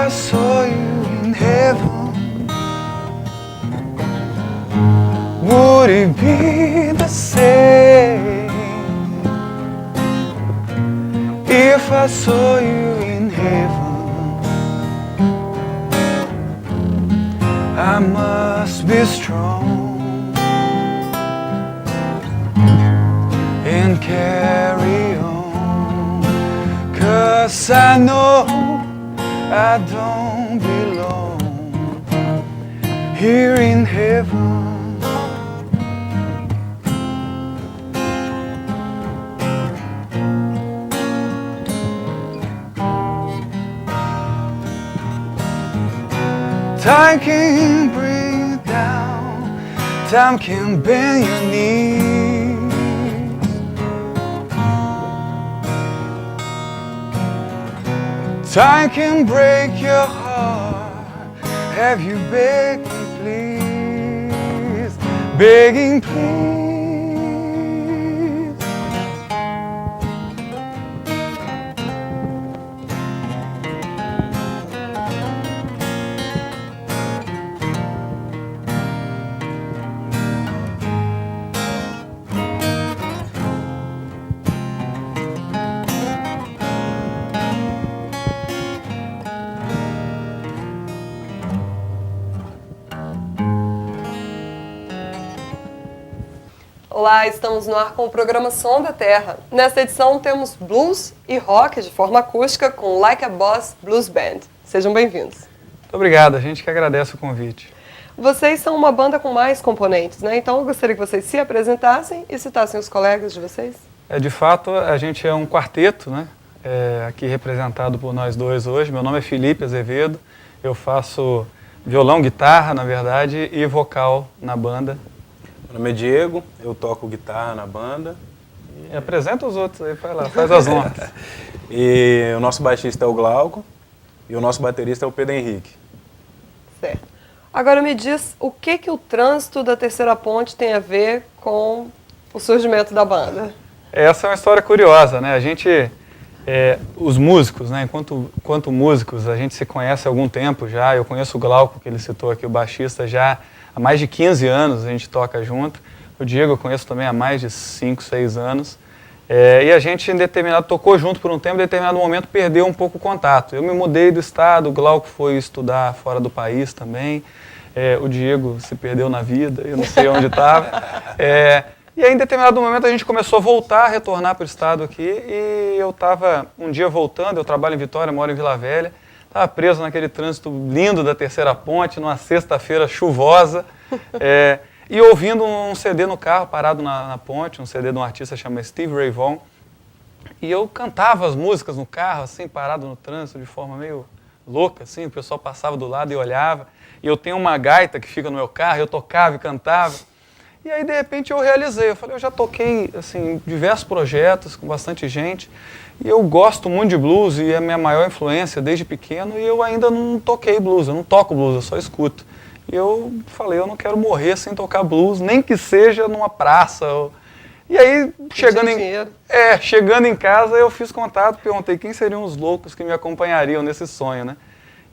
I saw you in heaven, would it be the same? If I saw you in heaven, I must be strong and carry on, 'cause I know I don't belong here in heaven. Time can bring you down, time can bend your knees. Time can break your heart, have you begging please, begging please. Olá, estamos no ar com o programa Som da Terra. Nesta edição temos blues e rock de forma acústica com Like a Boss Blues Band. Sejam bem-vindos. Muito obrigado, a gente que agradece o convite. Vocês são uma banda com mais componentes, né? Então eu gostaria que vocês se apresentassem e citassem os colegas de vocês. De fato, a gente é um quarteto, né? Aqui representado por nós dois hoje. Meu nome é Felipe Azevedo, eu faço violão, guitarra, na verdade, e vocal na banda. Meu nome é Diego, eu toco guitarra na banda. E apresenta os outros aí, vai lá, faz as honras. E o nosso baixista é o Glauco e o nosso baterista é o Pedro Henrique. Certo. Agora me diz o que o trânsito da Terceira Ponte tem a ver com o surgimento da banda? Essa é uma história curiosa, né? A gente, os músicos, né? Enquanto músicos, a gente se conhece há algum tempo já. Eu conheço o Glauco, que ele citou aqui, o baixista, já há mais de 15 anos a gente toca junto. O Diego eu conheço também há mais de 5, 6 anos. E a gente tocou junto por um tempo, em determinado momento perdeu um pouco o contato. Eu me mudei do estado, o Glauco foi estudar fora do país também. O Diego se perdeu na vida, eu não sei onde estava. E aí em determinado momento a gente começou a voltar, retornar para o estado aqui. E eu estava um dia voltando, eu trabalho em Vitória, moro em Vila Velha. Estava preso naquele trânsito lindo da Terceira Ponte, numa sexta-feira chuvosa, e ouvindo um CD no carro, parado na ponte, um CD de um artista chamado Stevie Ray Vaughan. E eu cantava as músicas no carro, assim, parado no trânsito, de forma meio louca, assim, o pessoal passava do lado e olhava. E eu tenho uma gaita que fica no meu carro, eu tocava e cantava. E aí, de repente, eu realizei, eu falei, eu já toquei, assim, em diversos projetos, com bastante gente, e eu gosto muito de blues, e é a minha maior influência desde pequeno, e eu ainda não toquei blues, eu não toco blues, eu só escuto. E eu falei, eu não quero morrer sem tocar blues, nem que seja numa praça. E aí, chegando em casa, eu fiz contato, perguntei quem seriam os loucos que me acompanhariam nesse sonho, né?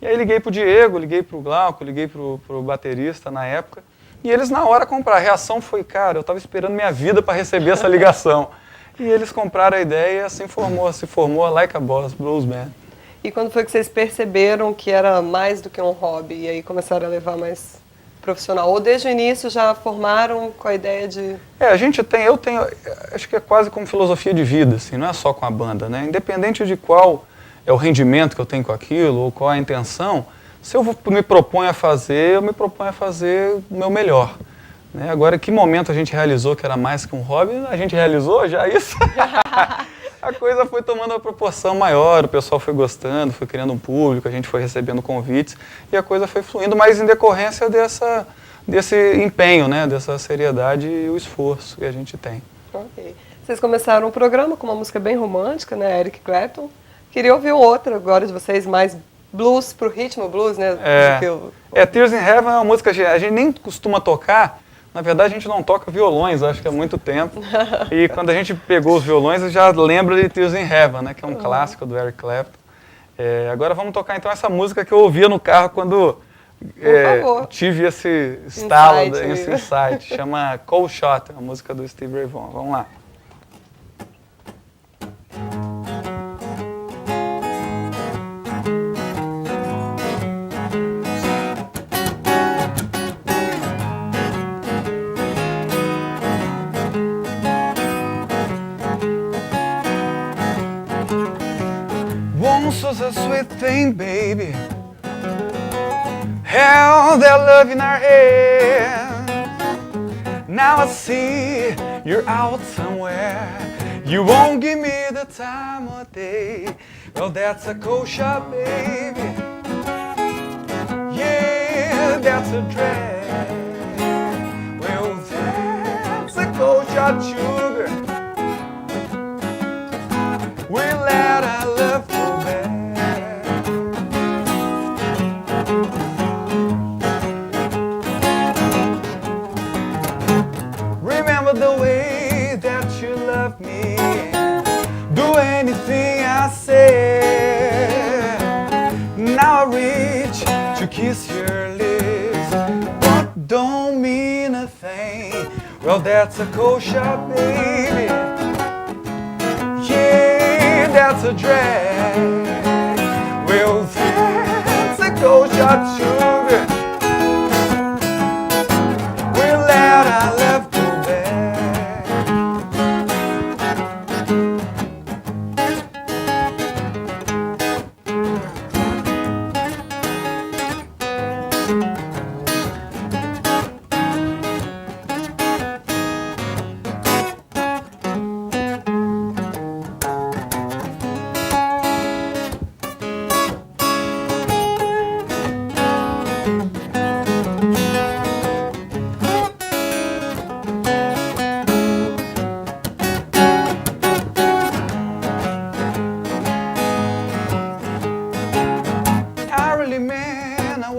E aí liguei pro Diego, liguei pro Glauco, liguei pro baterista na época, e eles na hora compraram. A reação foi, cara, eu estava esperando minha vida para receber essa ligação. E eles compraram a ideia e assim se formou a Like a Boss Blues Band. E quando foi que vocês perceberam que era mais do que um hobby e aí começaram a levar mais profissional? Ou desde o início já formaram com a ideia de... Eu tenho, acho que é quase como filosofia de vida, assim, não é só com a banda, né? Independente de qual é o rendimento que eu tenho com aquilo ou qual é a intenção, se eu me proponho a fazer, eu me proponho a fazer o meu melhor. Né? Agora, que momento a gente realizou que era mais que um hobby? A gente realizou já isso? A coisa foi tomando uma proporção maior, o pessoal foi gostando, foi criando um público, a gente foi recebendo convites e a coisa foi fluindo, mas em decorrência desse empenho, né? Dessa seriedade e o esforço que a gente tem. Ok. Vocês começaram o programa com uma música bem romântica, né? Eric Clapton. Queria ouvir outra agora de vocês, mais blues pro ritmo blues, né? Tears in Heaven é uma música que a gente nem costuma tocar. Na verdade, a gente não toca violões, acho que há muito tempo. E quando a gente pegou os violões, eu já lembro de Tears in Heaven, né, que é um clássico do Eric Clapton. Agora vamos tocar então essa música que eu ouvia no carro quando tive esse estalo, esse insight. Chama Cold Shot, a música do Stevie Ray Vaughan. Vamos lá. Once was a sweet thing, baby. Held that love in our hands. Now I see you're out somewhere. You won't give me the time of day. Well, that's a cold shot, baby. Yeah, that's a drag. Well, that's a cold shot, sugar. We let our love go back. Remember the way that you love me. Do anything I say. Now I reach to kiss your lips, but don't mean a thing. Well, that's a cold shot, baby. Yeah, that's a drag. Well, that's a cold shot, sugar. We'll let our love go back.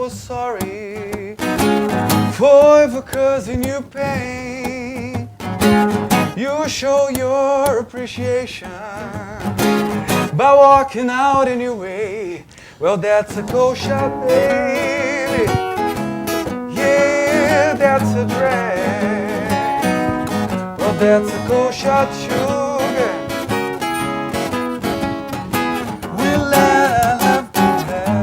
Sorry for ever causing you pain. You show your appreciation by walking out anyway. Well, that's a cold shot, baby. Yeah, that's a drag. Well, that's a cold shot, sugar. We let our love go back.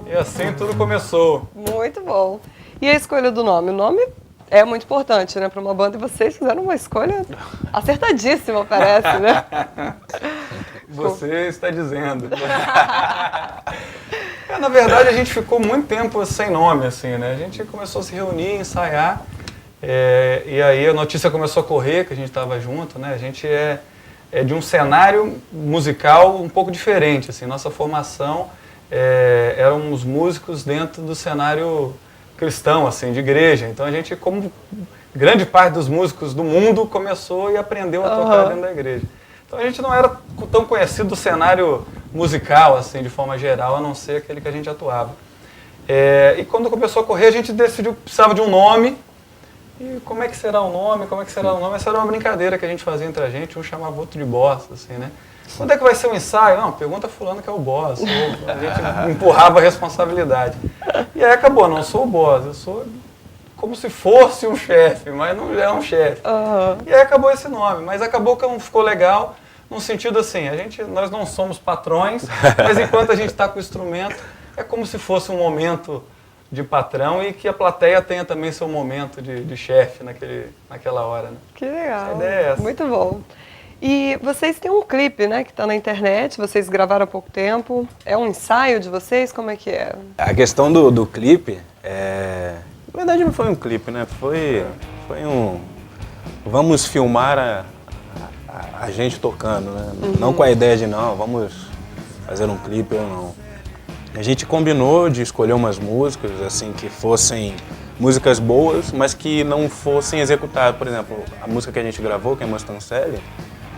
E assim tudo começou. Muito bom. E a escolha do nome? O nome é muito importante, né, para uma banda, e vocês fizeram uma escolha acertadíssima, parece, né? Você está dizendo. Na verdade, a gente ficou muito tempo sem nome, assim, né? A gente começou a se reunir, ensaiar, e aí a notícia começou a correr, que a gente estava junto, né? A gente é de um cenário musical um pouco diferente, assim. Nossa formação éramos músicos dentro do cenário cristão, assim, de igreja. Então a gente, como grande parte dos músicos do mundo, começou e aprendeu a tocar dentro da igreja. Então a gente não era tão conhecido do cenário musical, assim, de forma geral, a não ser aquele que a gente atuava. E quando começou a correr, a gente decidiu que precisava de um nome. E como é que será o nome? Como é que será o nome? Essa era uma brincadeira que a gente fazia entre a gente, um chamava o outro de boss, assim, né? Quando é que vai ser o ensaio? Não, pergunta fulano que é o boss. A gente empurrava a responsabilidade. E aí acabou, não sou o boss, eu sou como se fosse um chefe, mas não é um chefe. E aí acabou esse nome, mas acabou que não ficou legal, no sentido assim, nós não somos patrões, mas enquanto a gente está com o instrumento, é como se fosse um momento de patrão e que a plateia tenha também seu momento de chefe naquela hora. Né? Que legal, a ideia é essa. Muito bom. E vocês têm um clipe, né, que está na internet, vocês gravaram há pouco tempo. É um ensaio de vocês? Como é que é? A questão do clipe, na verdade não foi um clipe, né? Foi um... Vamos filmar a gente tocando, né? Não com a ideia de, não, vamos fazer um clipe ou não. A gente combinou de escolher umas músicas, assim, que fossem músicas boas, mas que não fossem executadas. Por exemplo, a música que a gente gravou, que é Mustang Sally,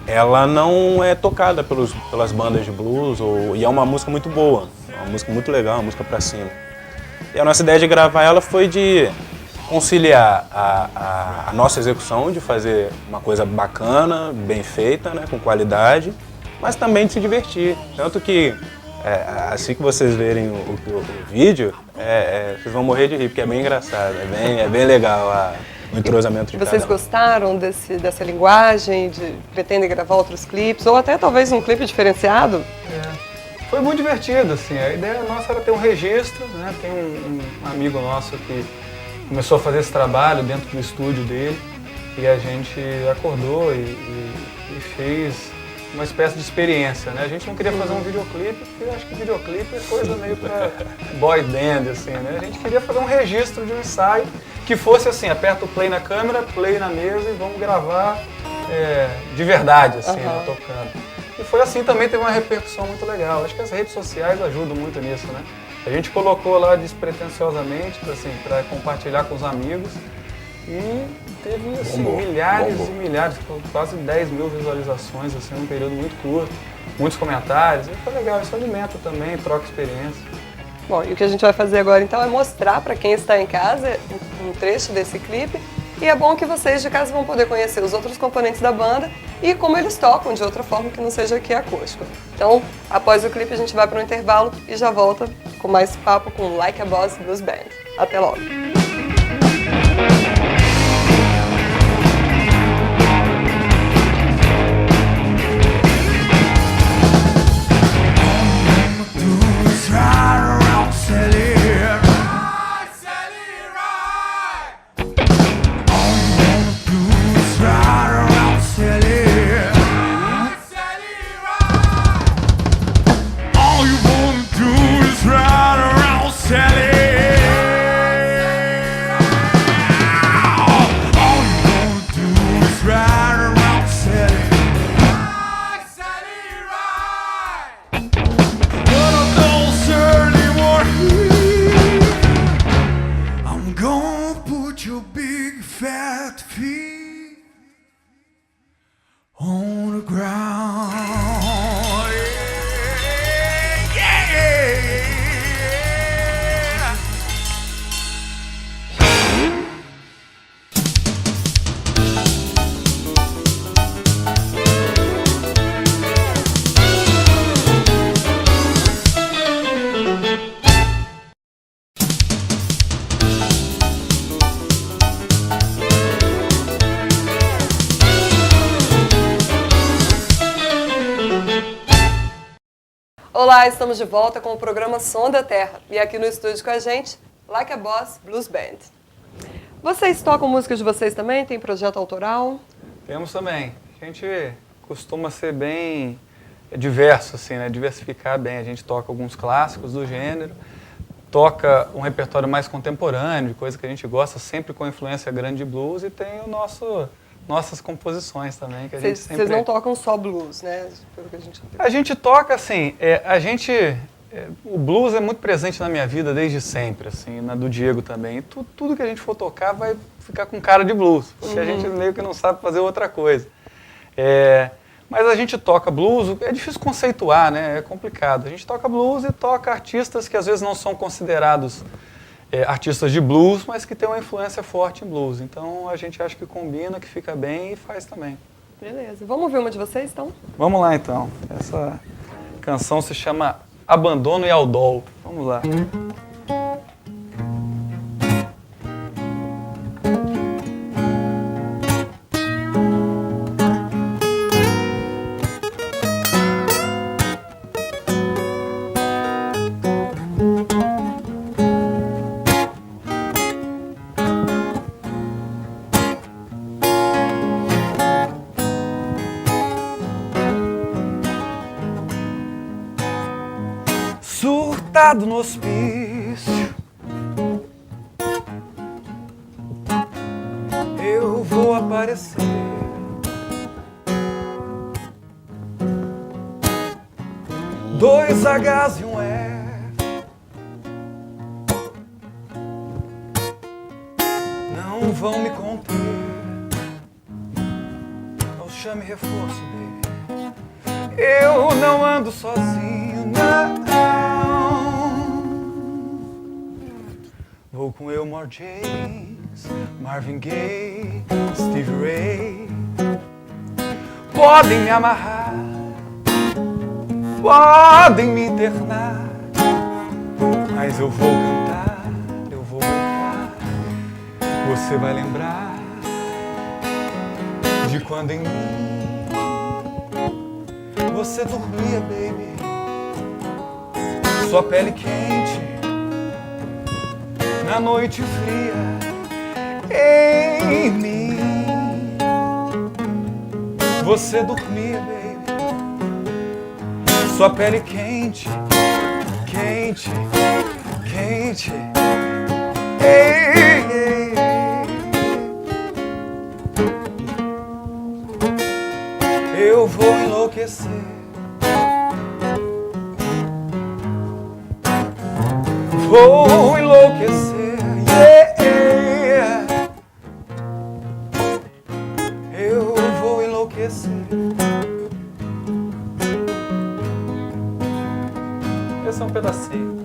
ela não é tocada pelas bandas de blues, e é uma música muito boa, é uma música muito legal, uma música pra cima. E a nossa ideia de gravar ela foi de conciliar a nossa execução, de fazer uma coisa bacana, bem feita, né, com qualidade, mas também de se divertir. Tanto que, assim que vocês verem o vídeo, vocês vão morrer de rir, porque é bem engraçado, é bem legal o entrosamento de cada um. Vocês gostaram dessa linguagem, pretendem gravar outros clipes, ou até talvez um clipe diferenciado? Foi muito divertido, assim, a ideia nossa era ter um registro, né? Tem um amigo nosso que começou a fazer esse trabalho dentro do estúdio dele e a gente acordou e fez uma espécie de experiência, né? A gente não queria fazer um videoclipe, porque eu acho que videoclipe é coisa meio pra boy band, assim, né? A gente queria fazer um registro de um ensaio que fosse assim, aperta o play na câmera, play na mesa e vamos gravar de verdade, assim, né? Tocando. E foi assim, também teve uma repercussão muito legal. Acho que as redes sociais ajudam muito nisso, né? A gente colocou lá despretensiosamente, assim, para compartilhar com os amigos e teve assim, milhares e milhares, quase 10 mil visualizações assim, num período muito curto, muitos comentários, e foi legal, isso alimenta também, troca experiência. Bom, e o que a gente vai fazer agora então é mostrar para quem está em casa um trecho desse clipe. E é bom que vocês de casa vão poder conhecer os outros componentes da banda e como eles tocam de outra forma que não seja aqui acústico. Então, após o clipe, a gente vai para um intervalo e já volta com mais papo com Like a Boss Blues Band. Até logo! Olá, estamos de volta com o programa Som da Terra e aqui no estúdio com a gente, Like a Boss Blues Band. Vocês tocam música de vocês também? Tem projeto autoral? Temos também. A gente costuma ser bem diverso, assim, né? Diversificar bem. A gente toca alguns clássicos do gênero, toca um repertório mais contemporâneo, de coisa que a gente gosta, sempre com influência grande de blues, e tem nossas composições também, que a gente sempre... Vocês não tocam só blues, né? Pelo que a gente toca, assim, o blues é muito presente na minha vida desde sempre, assim, na do Diego também. E tudo que a gente for tocar vai ficar com cara de blues, porque a gente meio que não sabe fazer outra coisa. Mas a gente toca blues, é difícil conceituar, né? É complicado. A gente toca blues e toca artistas que às vezes não são considerados artistas de blues, mas que têm uma influência forte em blues. Então a gente acha que combina, que fica bem e faz também. Beleza. Vamos ouvir uma de vocês, então? Vamos lá, então. Essa canção se chama Abandono e Aldol. Vamos lá. Surtado no hospício, eu vou aparecer. Dois H's e um F não vão me conter. Aos chame reforço, baby. Eu não ando sozinho, não. Vou com Elmore James, Marvin Gaye, Stevie Ray. Podem me amarrar, podem me internar, mas eu vou cantar, eu vou cantar. Você vai lembrar de quando em mim você dormia, baby. Sua pele quente na noite fria em mim. Você dormia, baby. Sua pele quente, quente, quente. Ei, ei, ei. Eu vou enlouquecer. Vou enlouquecer. Yeah, yeah. Eu vou enlouquecer. Esse é um pedacinho.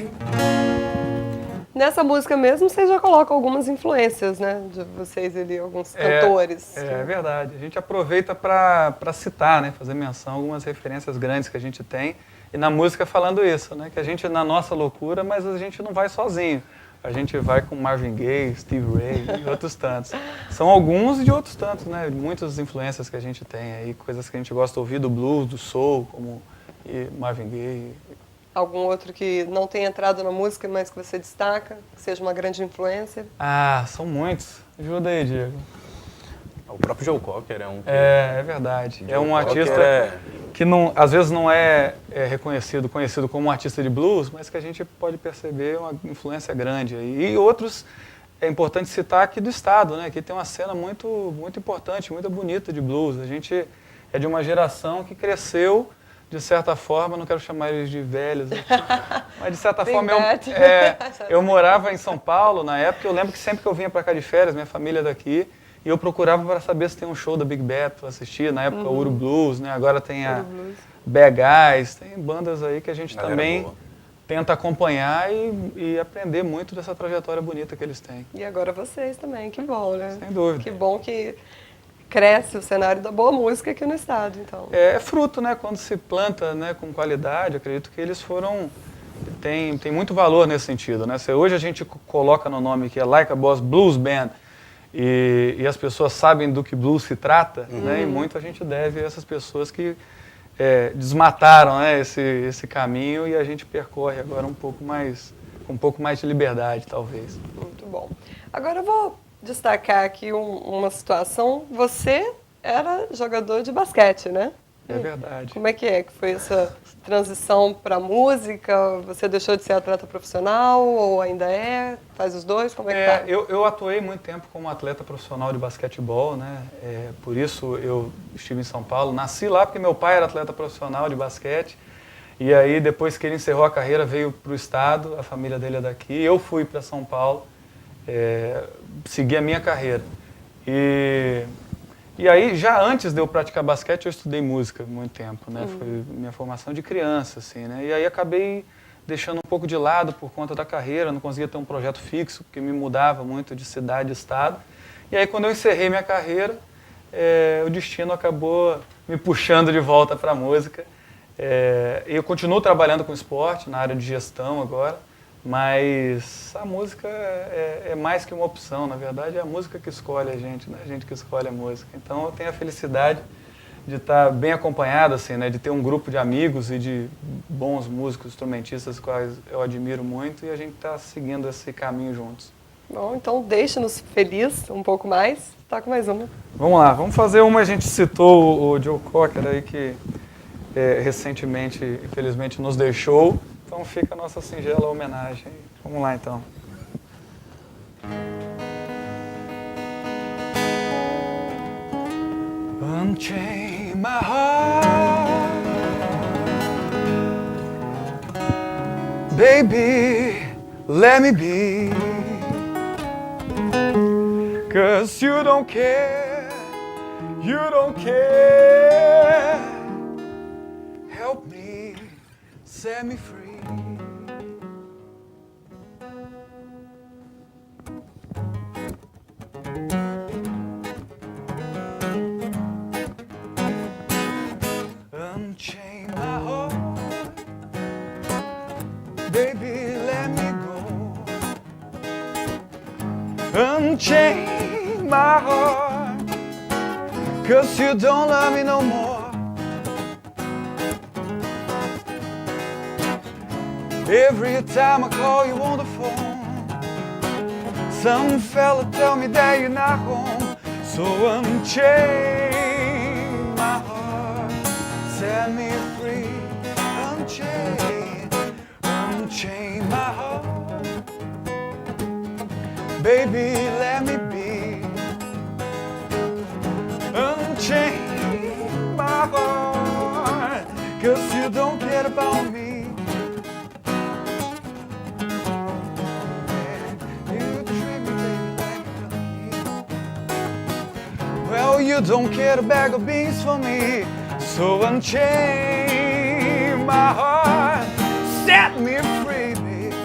Nessa música mesmo, vocês já colocam algumas influências, né? De vocês ali, alguns cantores. É verdade. A gente aproveita para citar, né? Fazer menção a algumas referências grandes que a gente tem. E na música falando isso, né? Que a gente, na nossa loucura, mas a gente não vai sozinho. A gente vai com Marvin Gaye, Stevie Ray e outros tantos. São alguns de outros tantos, né? Muitas influências que a gente tem aí, coisas que a gente gosta de ouvir, do blues, do soul, como Marvin Gaye. Algum outro que não tenha entrado na música, mas que você destaca, que seja uma grande influência? Ah, são muitos. Ajuda aí, Diego. O próprio Joe Cocker é um... É verdade. É um artista que não, às vezes não conhecido como um artista de blues, mas que a gente pode perceber uma influência grande aí. E outros, é importante citar aqui do estado, né? Aqui tem uma cena muito, muito importante, muito bonita de blues. A gente é de uma geração que cresceu, de certa forma, não quero chamar eles de velhos, mas de certa forma eu morava em São Paulo na época. Eu lembro que sempre que eu vinha para cá de férias, minha família é daqui, e eu procurava para saber se tem um show da Big Bad para assistir. Na época, o Uru Blues, né? Agora tem a Bad Guys, tem bandas aí que a gente também tenta acompanhar e aprender muito dessa trajetória bonita que eles têm. E agora vocês também, que bom, né? Sem dúvida. Que bom que cresce o cenário da boa música aqui no estado, então. É fruto, né? Quando se planta, né, com qualidade, acredito que eles tem muito valor nesse sentido, né? Se hoje a gente coloca no nome que é Like a Boss Blues Band, e as pessoas sabem do que blues se trata, né? E muito a gente deve a essas pessoas que desmataram, né, esse caminho, e a gente percorre agora com um pouco mais de liberdade, talvez. Muito bom. Agora eu vou destacar aqui uma situação. Você era jogador de basquete, né? É verdade. Como é que foi essa transição para a música? Você deixou de ser atleta profissional ou ainda é? Faz os dois? Como é que tá? Eu atuei muito tempo como atleta profissional de basquetebol, né? Por isso eu estive em São Paulo. Nasci lá porque meu pai era atleta profissional de basquete. E aí, depois que ele encerrou a carreira, veio para o estado, a família dele é daqui. Eu fui para São Paulo, segui a minha carreira. E aí, já antes de eu praticar basquete, eu estudei música muito tempo, né? Foi minha formação de criança, assim, né? E aí acabei deixando um pouco de lado por conta da carreira, não conseguia ter um projeto fixo, porque me mudava muito de cidade e estado. E aí, quando eu encerrei minha carreira, o destino acabou me puxando de volta para a música. Eu continuo trabalhando com esporte, na área de gestão agora, mas a música é mais que uma opção, na verdade é a música que escolhe a gente, né? A gente que escolhe a música. Então eu tenho a felicidade de estar bem acompanhado, assim, né? De ter um grupo de amigos e de bons músicos, instrumentistas, quais eu admiro muito, e a gente está seguindo esse caminho juntos. Bom, então deixe-nos feliz um pouco mais. Tá com mais uma. Vamos lá, vamos fazer uma. A gente citou o Joe Cocker aí, que recentemente, infelizmente, nos deixou. Então fica a nossa singela homenagem. Vamos lá, então. Unchain my heart, baby, let me be, 'cause you don't care, You don't care. Help me, set me free. Unchain my heart, baby, let me go. Unchain my heart, 'cause you don't love me no more. Every time I call you on the phone, some fella tell me that you're not home. So unchain my heart, set me free. Unchain my heart, baby, let me be. Unchain my heart, 'cause you don't care about me. You treat me, baby, like a junkie. Well, you don't care a bag of beans for me. So unchain my heart, set me free, baby.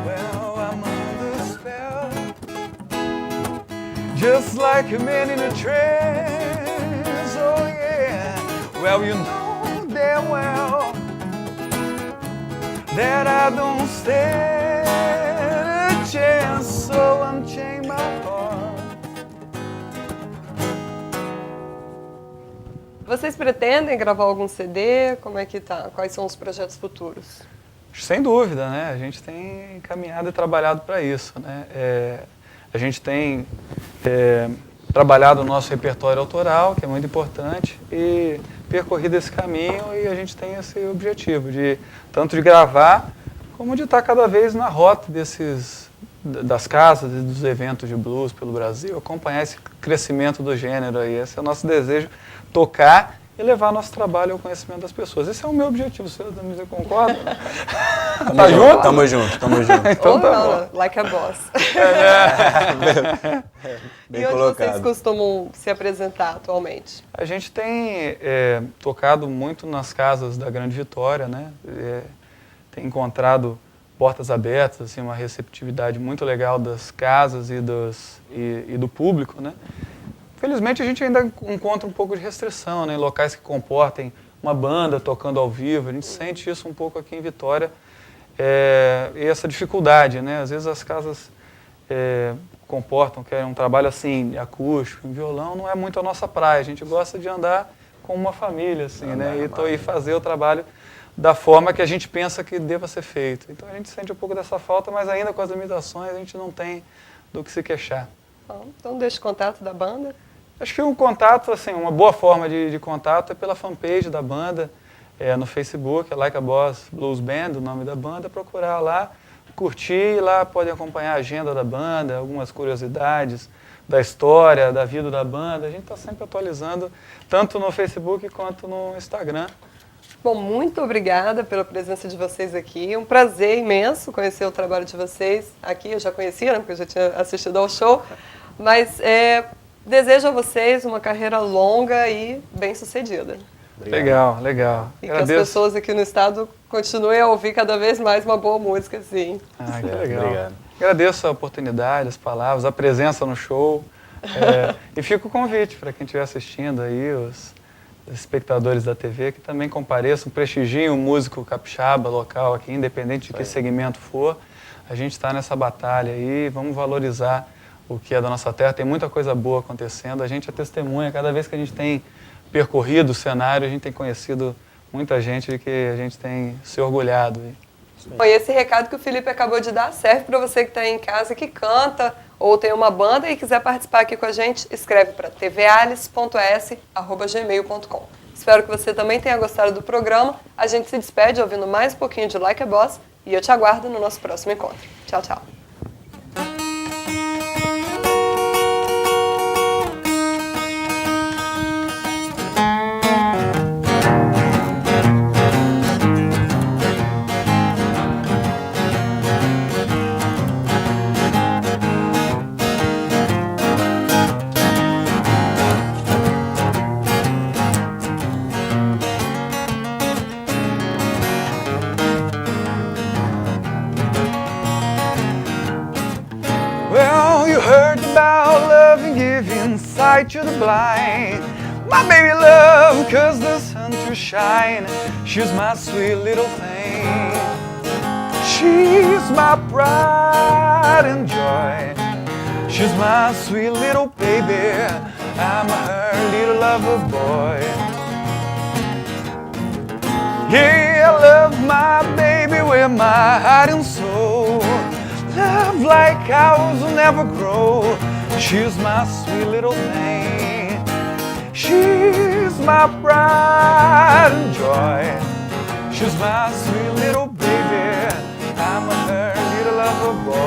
Well, I'm under spell, just like a man in a trance. Oh yeah. Well, you know damn well that I don't stand a chance. So unchain my heart. Vocês pretendem gravar algum CD? Como é que tá? Quais são os projetos futuros? Sem dúvida, né? A gente tem caminhado e trabalhado para isso, né? A gente tem trabalhado o nosso repertório autoral, que é muito importante, e percorrido esse caminho, e a gente tem esse objetivo de tanto de gravar como de estar cada vez na rota das casas e dos eventos de blues pelo Brasil, acompanhar esse crescimento do gênero aí. Esse é o nosso desejo, tocar e levar nosso trabalho ao conhecimento das pessoas. Esse é o meu objetivo. Você concorda? Tá junto? Tamo junto, tamo junto. Então Ou tá não, bom. like a boss. Bem E onde colocado. vocês costumam se apresentar atualmente? A gente tem tocado muito nas casas da Grande Vitória, né? Tem encontrado portas abertas, assim, uma receptividade muito legal das casas e do público, né? Felizmente a gente ainda encontra um pouco de restrição, né? Em locais que comportem uma banda tocando ao vivo, a gente sente isso um pouco aqui em Vitória, e essa dificuldade, né? Às vezes as casas comportam, que é um trabalho assim, acústico, em violão, não é muito a nossa praia, a gente gosta de andar com uma família, assim, né? E fazer o trabalho da forma que a gente pensa que deva ser feito. Então a gente sente um pouco dessa falta, mas ainda com as limitações a gente não tem do que se queixar. Bom, então deixa o contato da banda. Acho que um contato, assim, uma boa forma de contato é pela fanpage da banda, no Facebook, é Like a Boss Blues Band, o nome da banda, procurar lá, curtir, e lá podem acompanhar a agenda da banda, algumas curiosidades da história, da vida da banda. A gente está sempre atualizando, tanto no Facebook quanto no Instagram. Bom, muito obrigada pela presença de vocês aqui. Um prazer imenso conhecer o trabalho de vocês aqui. Eu já conhecia, né, porque eu já tinha assistido ao show. Mas desejo a vocês uma carreira longa e bem-sucedida. Legal, legal. E que as pessoas aqui no estado continuem a ouvir cada vez mais uma boa música, assim. Ah, que legal. Obrigado. Agradeço a oportunidade, as palavras, a presença no show. E fica o convite para quem estiver assistindo aí, os espectadores da TV, que também compareçam, prestigiem o músico capixaba local aqui, independente de que segmento for. A gente está nessa batalha aí, vamos valorizar o que é da nossa terra. Tem muita coisa boa acontecendo, a gente é testemunha. Cada vez que a gente tem percorrido o cenário, a gente tem conhecido muita gente de que a gente tem se orgulhado. Bom, e esse recado que o Felipe acabou de dar serve para você que está aí em casa, que canta ou tem uma banda e quiser participar aqui com a gente, escreve para tvalice.s@gmail.com. Espero que você também tenha gostado do programa. A gente se despede ouvindo mais um pouquinho de Like a Boss e eu te aguardo no nosso próximo encontro. Tchau, tchau. heard about love and giving sight to the blind. My baby love, 'cause the sun to shine. She's my sweet little thing. She's my pride and joy. She's my sweet little baby. I'm her little lover boy. Yeah, I love my baby with my heart and soul. Love like ours will never grow. She's my sweet little thing. She's my pride and joy. She's my sweet little baby. I'm her little lover boy.